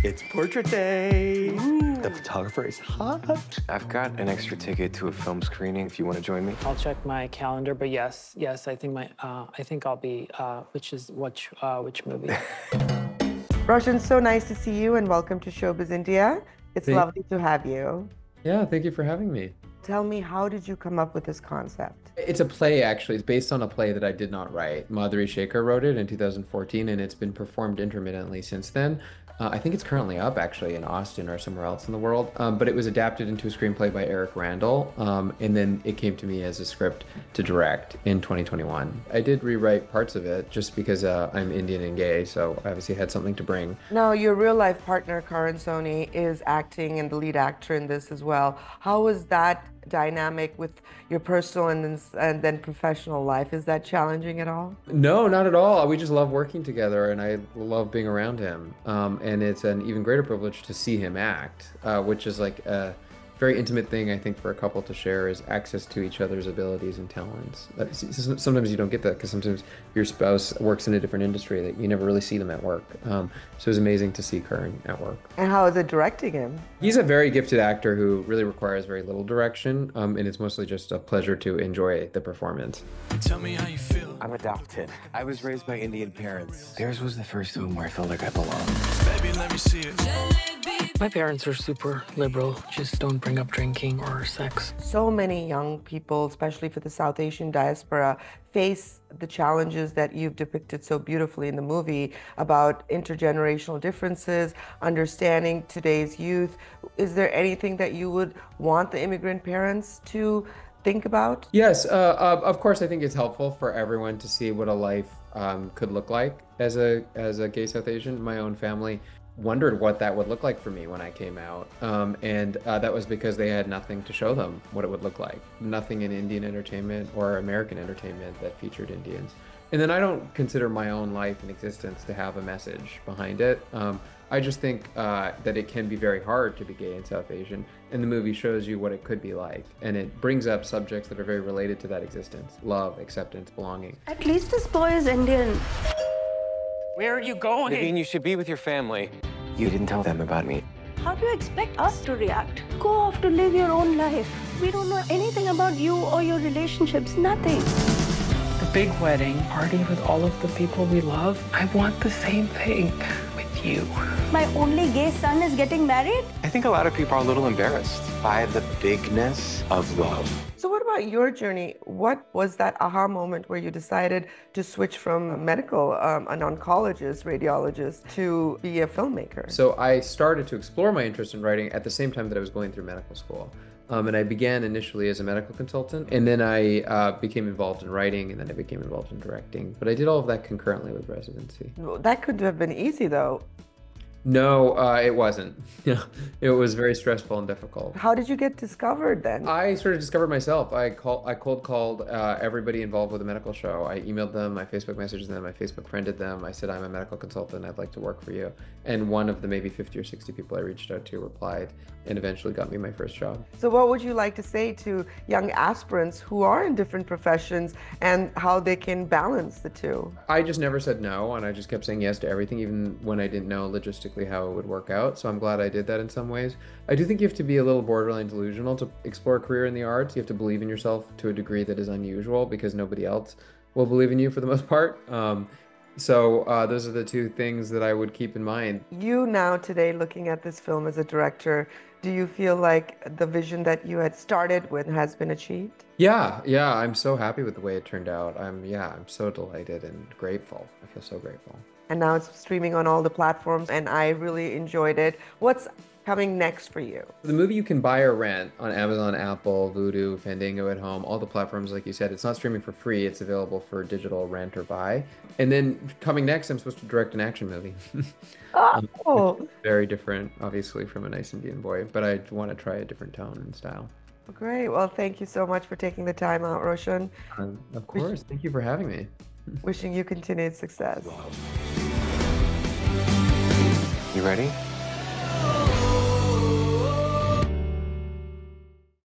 It's portrait day. The photographer is hot. I've got an extra ticket to a film screening if you want to join me. I'll check my calendar, but yes, I think I'll be, which movie? Roshan, so nice to see you and welcome to Showbiz India. It's lovely to have you. Yeah, thank you for having me. Tell me, how did you come up with this concept? It's a play, actually. It's based on a play that I did not write. Madhuri Shekhar wrote it in 2014, and it's been performed intermittently since then. I think it's currently up, actually, in Austin or somewhere else in the world. But it was adapted into a screenplay by Eric Randall, and then it came to me as a script to direct in 2021. I did rewrite parts of it just because I'm Indian and gay, so I obviously had something to bring. Now, your real-life partner, Karan Soni, is acting and the lead actor in this as well. How was that dynamic with your personal and then professional life? Is that challenging at all? No, not at all. We just love working together, and I love being around him. And it's an even greater privilege to see him act, which is like a very intimate thing, I think, for a couple to share, is access to each other's abilities and talents. Sometimes you don't get that because sometimes your spouse works in a different industry that you never really see them at work. So it was amazing to see Karan at work. And how is it directing him? He's a very gifted actor who really requires very little direction, and it's mostly just a pleasure to enjoy the performance. Tell me how you feel. I'm adopted. I was raised by Indian parents. Theirs was the first home where I felt like I belonged. Baby, let me see it. My parents are super liberal, just don't bring up drinking or sex. So many young people, especially for the South Asian diaspora, face the challenges that you've depicted so beautifully in the movie about intergenerational differences, understanding today's youth. Is there anything that you would want the immigrant parents to think about? Yes, of course. I think it's helpful for everyone to see what a life could look like as a gay South Asian. My own family wondered what that would look like for me when I came out, and that was because they had nothing to show them what it would look like. Nothing in Indian entertainment or American entertainment that featured Indians. And then I don't consider my own life and existence to have a message behind it. I just think that it can be very hard to be gay and South Asian, and the movie shows you what it could be like, and it brings up subjects that are very related to that existence: love, acceptance, belonging. At least this boy is Indian. Where are you going? Naveen, you should be with your family. You didn't tell them about me. How do you expect us to react? Go off to live your own life. We don't know anything about you or your relationships, nothing. The big wedding party with all of the people we love. I want the same thing with you. My only gay son is getting married? I think a lot of people are a little embarrassed by the bigness of love. So what about your journey? What was that aha moment where you decided to switch from medical, an oncologist, radiologist, to be a filmmaker? So I started to explore my interest in writing at the same time that I was going through medical school. And I began initially as a medical consultant, and then I became involved in writing, and then I became involved in directing. But I did all of that concurrently with residency. Well, that could have been easy, though. No, it wasn't. It was very stressful and difficult. How did you get discovered then? I sort of discovered myself. I cold called everybody involved with the medical show. I emailed them, I Facebook messaged them, I Facebook friended them. I said, I'm a medical consultant, I'd like to work for you. And one of the maybe 50 or 60 people I reached out to replied and eventually got me my first job. So what would you like to say to young aspirants who are in different professions and how they can balance the two? I just never said no, and I just kept saying yes to everything, even when I didn't know logistically how it would work out. So I'm glad I did that in some ways. I do think you have to be a little borderline delusional to explore a career in the arts. You have to believe in yourself to a degree that is unusual because nobody else will believe in you for the most part. So those are the two things that I would keep in mind. You now today looking at this film as a director, do you feel like the vision that you had started with has been achieved? Yeah, I'm so happy with the way it turned out. I'm so delighted and grateful. I feel so grateful. And now it's streaming on all the platforms, and I really enjoyed it. What's coming next for you? The movie you can buy or rent on Amazon, Apple, Vudu, Fandango at Home, all the platforms, like you said. It's not streaming for free. It's available for digital rent or buy. And then coming next, I'm supposed to direct an action movie. Oh! Very different, obviously, from A Nice Indian Boy, but I want to try a different tone and style. Great. Well, thank you so much for taking the time out, Roshan. Of course. Thank you for having me. Wishing you continued success. You ready?